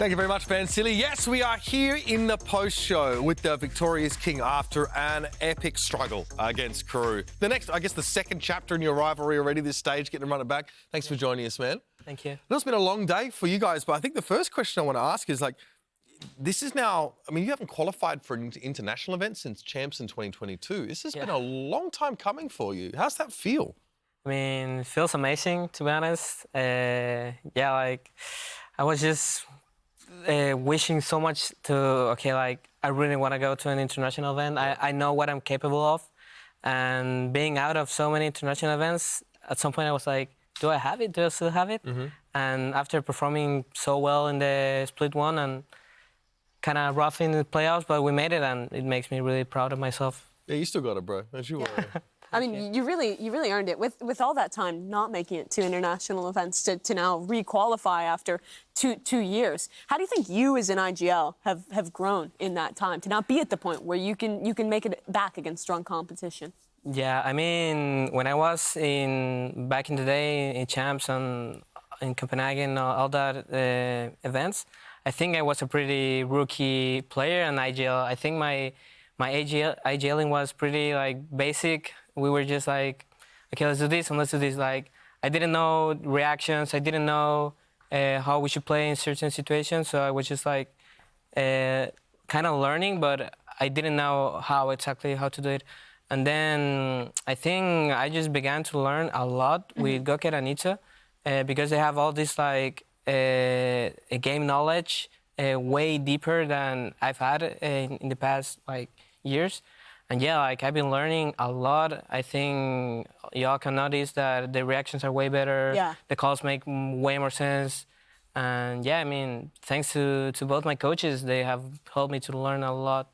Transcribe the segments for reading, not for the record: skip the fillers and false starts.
Thank you very much, Van Silly. Yes, we are here in the post-show with the victorious King after an epic struggle against Crew. The next, I guess, the second chapter in your rivalry already, this stage, getting to run it back. Thanks for joining us, man. Thank you. It's been a long day for you guys, but I think the first question I want to ask is, like, this is now, I mean, you haven't qualified for an international event since Champs in 2022. This has been a long time coming for you. How's that feel? I mean, it feels amazing, to be honest. Like, I was just wishing so much to, I really want to go to an international event. I know what I'm capable of. And being out of so many international events, at some point I was like, do I have it? Do I still have it? Mm-hmm. And after performing so well in the split one and kind of rough in the playoffs, but we made it, and it makes me really proud of myself. Yeah, you still got it, bro. Don't you worry. I mean, you really earned it. With all that time not making it to international events to now re-qualify after two years. How do you think you as an IGL have grown in that time to now be at the point where you can make it back against strong competition? Yeah, I mean, when I was back in the day in Champs and in Copenhagen, all that events, I think I was a pretty rookie player in IGL. I think my IGLing was pretty basic. We were just like, okay, let's do this and let's do this. Like, I didn't know reactions. I didn't know how we should play in certain situations. So I was just kind of learning, but I didn't know exactly how to do it. And then I think I just began to learn a lot with Goket and Itza because they have all this a game knowledge way deeper than I've had in the past years. And yeah, I've been learning a lot. I think y'all can notice that the reactions are way better. Yeah. The calls make way more sense. And yeah, I mean, thanks to both my coaches, they have helped me to learn a lot.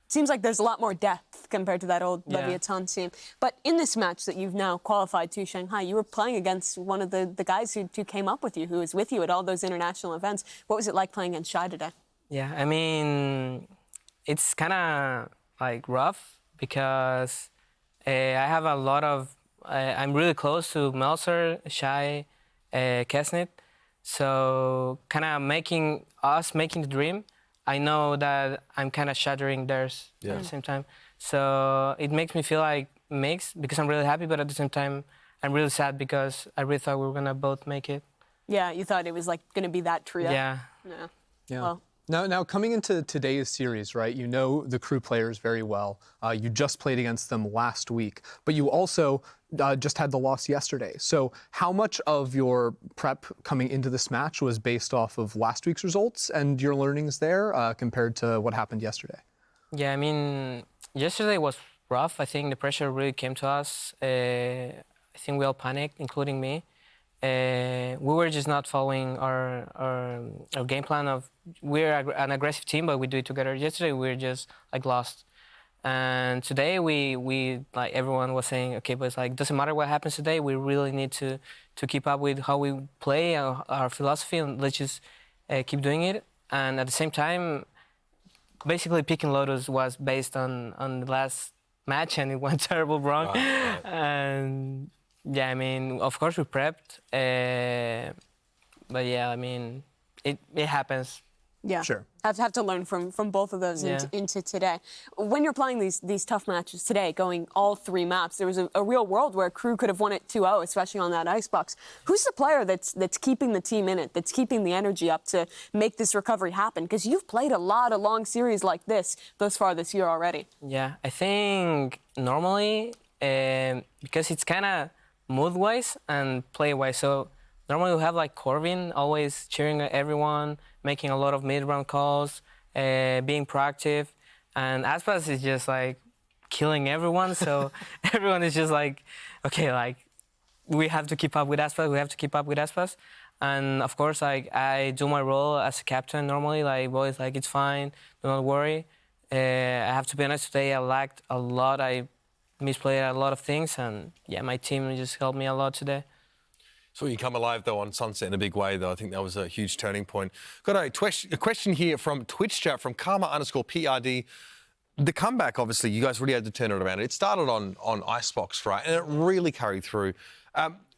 Seems like there's a lot more depth compared to that old Leviathan team. But in this match that you've now qualified to Shanghai, you were playing against one of the guys who came up with you, who was with you at all those international events. What was it like playing against Shai today? Yeah, I mean, it's kind of rough because I have a lot of... I'm really close to Melzer, Shai, Kesnit. So kind of making the dream. I know that I'm kind of shattering theirs at the same time. So it makes me feel mixed because I'm really happy, but at the same time, I'm really sad because I really thought we were going to both make it. Yeah, you thought it was going to be that trio. Yeah. Well, Now, coming into today's series, right, you know the Crew players very well. You just played against them last week, but you also just had the loss yesterday. So how much of your prep coming into this match was based off of last week's results and your learnings there compared to what happened yesterday? Yeah, I mean, yesterday was rough. I think the pressure really came to us. I think we all panicked, including me. We were just not following our game plan of we're an aggressive team, but we do it together. Yesterday we were just lost, and today we everyone was saying, okay, but it's doesn't matter what happens today. We really need to keep up with how we play, our philosophy, and let's just keep doing it. And at the same time, basically picking Lotus was based on the last match, and it went terrible wrong. Right. And yeah, I mean, of course we prepped, but yeah, I mean, it happens. Yeah, sure. Have to learn from both of those into today. When you're playing these tough matches today, going all three maps, there was a real world where Crew could have won it 2-0, especially on that icebox. Who's the player that's keeping the team in it, that's keeping the energy up to make this recovery happen? Because you've played a lot of long series like this thus far this year already. Yeah, I think normally, because it's kind of mood-wise and play-wise. So normally we have Corvin always cheering at everyone, making a lot of mid-round calls, being proactive. And Aspas is just killing everyone. So everyone is just okay, we have to keep up with Aspas, we have to keep up with Aspas. And of course, I do my role as a captain normally, always it's fine, do not worry. I have to be honest, today I lacked a lot. I misplayed a lot of things, and yeah, my team just helped me a lot today. So you come alive, though, on Sunset in a big way, though. I think that was a huge turning point. Got a question here from Twitch chat from Karma_PRD. The comeback, obviously, you guys really had to turn it around. It started on Icebox, right? And it really carried through.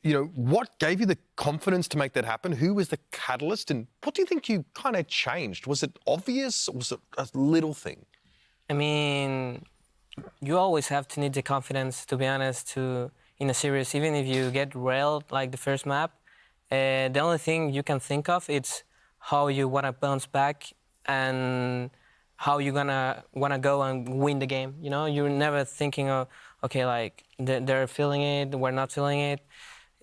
what gave you the confidence to make that happen? Who was the catalyst? And what do you think you kind of changed? Was it obvious? Or was it a little thing? I mean, you always have to need the confidence, to be honest, in a series. Even if you get railed like the first map, the only thing you can think of is how you want to bounce back and how you're gonna go and win the game. You're never thinking of, okay, like they're feeling it, we're not feeling it.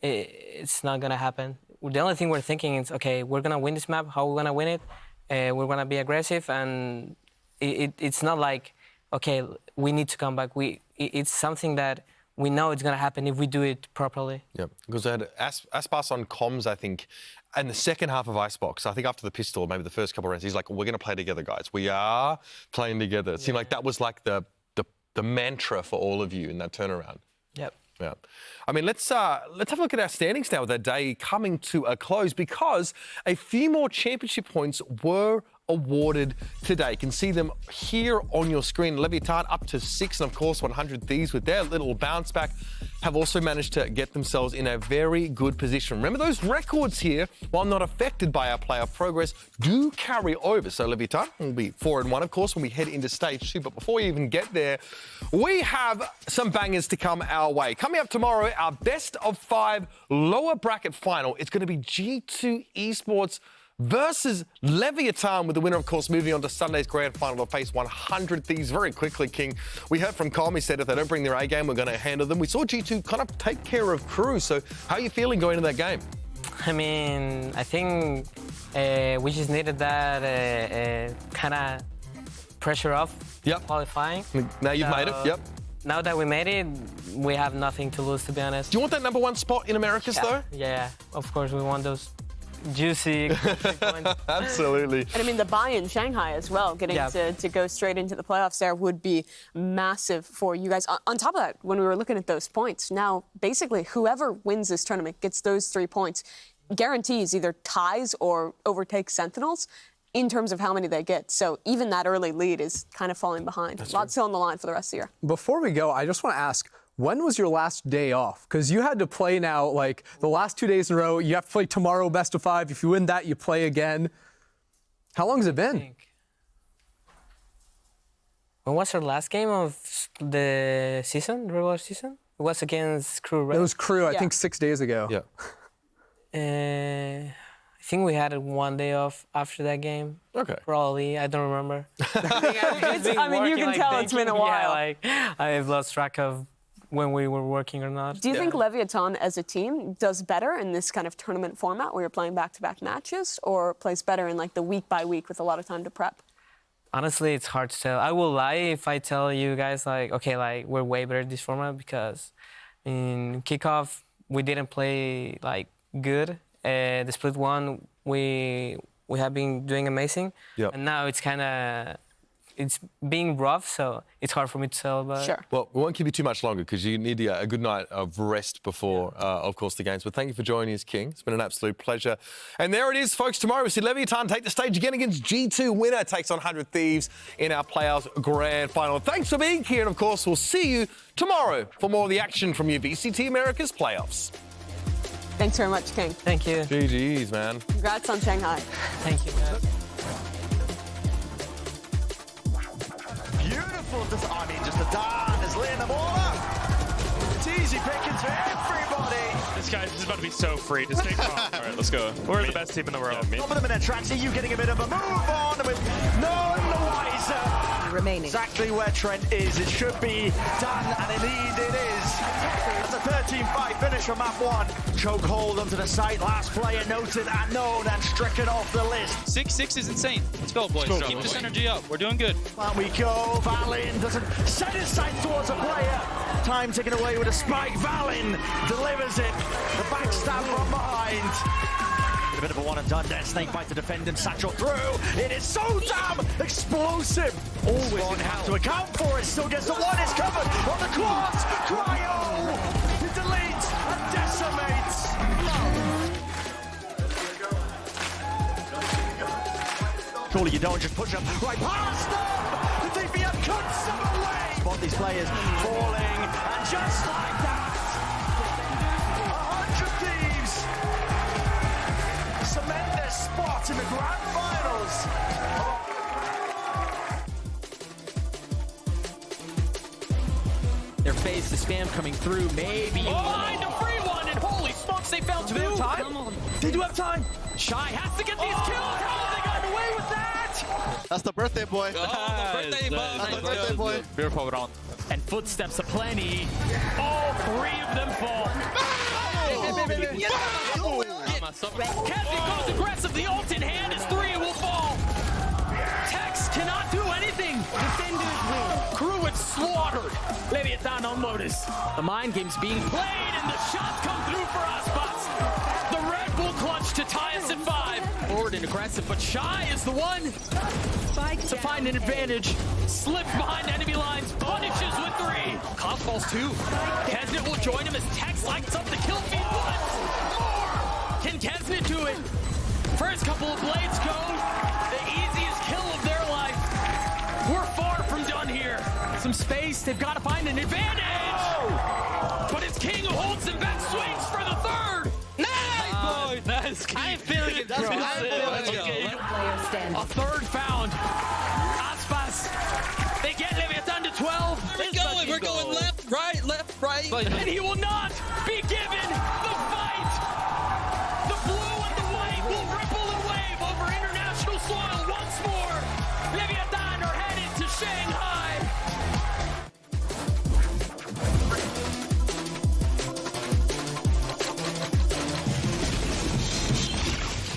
It's not gonna happen. The only thing we're thinking is, okay, we're gonna win this map. How we're gonna win it? We're gonna be aggressive, and it's not like, okay, we need to come back. It's something that we know it's gonna happen if we do it properly. Yeah, because I had Aspas on comms, I think, in the second half of Icebox. I think after the pistol, maybe the first couple of rounds, he's like, "We're gonna play together, guys. We are playing together." It seemed like that was like the mantra for all of you in that turnaround. Yep. Yeah. I mean, let's have a look at our standings now with our day coming to a close, because a few more championship points were awarded today. You can see them here on your screen. Leviathan up to 6, and of course 100 Thieves with their little bounce back have also managed to get themselves in a very good position. Remember, those records here, while not affected by our playoff progress, do carry over. So Leviathan will be 4-1, of course, when we head into stage 2. But before we even get there, we have some bangers to come our way. Coming up tomorrow, our best of 5 lower bracket final. It's going to be G2 Esports versus Leviathan, with the winner, of course, moving on to Sunday's grand final to face 100 Thieves very quickly, King. We heard from Com, he said if they don't bring their A game, we're going to handle them. We saw G2 kind of take care of Crew, so how are you feeling going into that game? I mean, I think we just needed that kind of pressure off qualifying. Now you've made it, yep. Now that we made it, we have nothing to lose, to be honest. Do you want that #1 spot in Americas, though? Yeah, of course, we want those juicy points. Absolutely. And I mean, the buy in Shanghai as well, getting to go straight into the playoffs there would be massive for you guys. On top of that, when we were looking at those points, now basically whoever wins this tournament gets those 3 points, guarantees either ties or overtakes Sentinels in terms of how many they get. So even that early lead is kind of falling behind. A lot still on the line for the rest of the year. Before we go, I just want to ask, when was your last day off? Because you had to play now, like, the last 2 days in a row. You have to play tomorrow, best of 5. If you win that, you play again. How long has it been? When was our last game of the season, regular season? It was against Crew, right? It was Crew, I think 6 days ago. Yeah. I think we had 1 day off after that game. Okay. Probably, I don't remember. I mean, you can tell it's been a while. Yeah, like, I've lost track of when we were working or not. Do you think Leviathan as a team does better in this kind of tournament format where you're playing back-to-back matches, or plays better in like the week by week with a lot of time to prep? Honestly, it's hard to tell. I will lie if I tell you guys like, okay, like we're way better at this format, because in kickoff we didn't play like good. The split one we have been doing amazing, and now it's being rough, so it's hard for me to tell about. Sure. Well, we won't keep you too much longer because you need a good night of rest before, of course, the games. But thank you for joining us, King. It's been an absolute pleasure. And there it is, folks. Tomorrow we see Leviathan take the stage again against G2. Winner takes on 100 Thieves in our playoffs grand final. Thanks for being here, and of course, we'll see you tomorrow for more of the action from your VCT Americas playoffs. Thanks very much, King. Thank you. GG's, man. Congrats on Shanghai. Thank you, guys. Beautiful, just a dart is laying the ball up. It's easy pickings for everybody. This is about to be so free. Just take it off. All right, let's go. We're the best team in the world. Top of the minute tracks, are you getting a bit of a move on with none the wiser? Remaining. Exactly where Trent is. It should be done, and indeed it is. That's a 13-5 finish from map 1. Chokehold onto the site. Last player noted and known and stricken off the list. 6-6 is insane. Let's go, boys. Keep this energy up. We're doing good. On we go. Valin doesn't set his sight towards a player. Time taken away with a spike. Valin delivers it. The backstab from behind. A bit of a one and done there. Snakebite to defend and satchel through. It is so damn explosive. Always going to have to account for it. Still gets the one. It's covered on the quads. Cryo. He deletes and decimates. Surely you don't just push them right past them. The DPM cuts them away. Spot these players falling, and just like that, 100 spot in the grand finals. Their phase, the spam coming through, maybe. Find a free one, and holy smokes, they found two. Do they have time? They do have time. Shy has to get these kills. How have they gotten away with that? That's the birthday boy. Oh, the birthday boy. That's the birthday boy. VALORANT. And footsteps aplenty. All three of them fall. Kessie goes aggressive. The ult in hand is three. It will fall. Tex cannot do anything. Defenders win. Crew is slaughtered. Leviathan on Lotus. The mind game's being played, and the shots come through for us. But the Red Bull clutch to tie us at 5. Forward and aggressive, but Shy is the one to find an advantage. Slips behind enemy lines, punishes with 3. Cost falls 2. Kesnet will join him as Tex lights up the kill feed once more. Can Kesnet do it? First couple of blades go. The easiest kill of their life. We're far from done here. Some space, they've got to find an advantage. But it's King who holds them back, swings for the 3rd. Nice, boy. Nice. I feel like it's A 3rd found. Aspas. They get Leviathan to 12. We're going left, right. And he will not be given the fight. The blue and the white will ripple and wave over international soil once more. Leviathan are headed to Shanghai.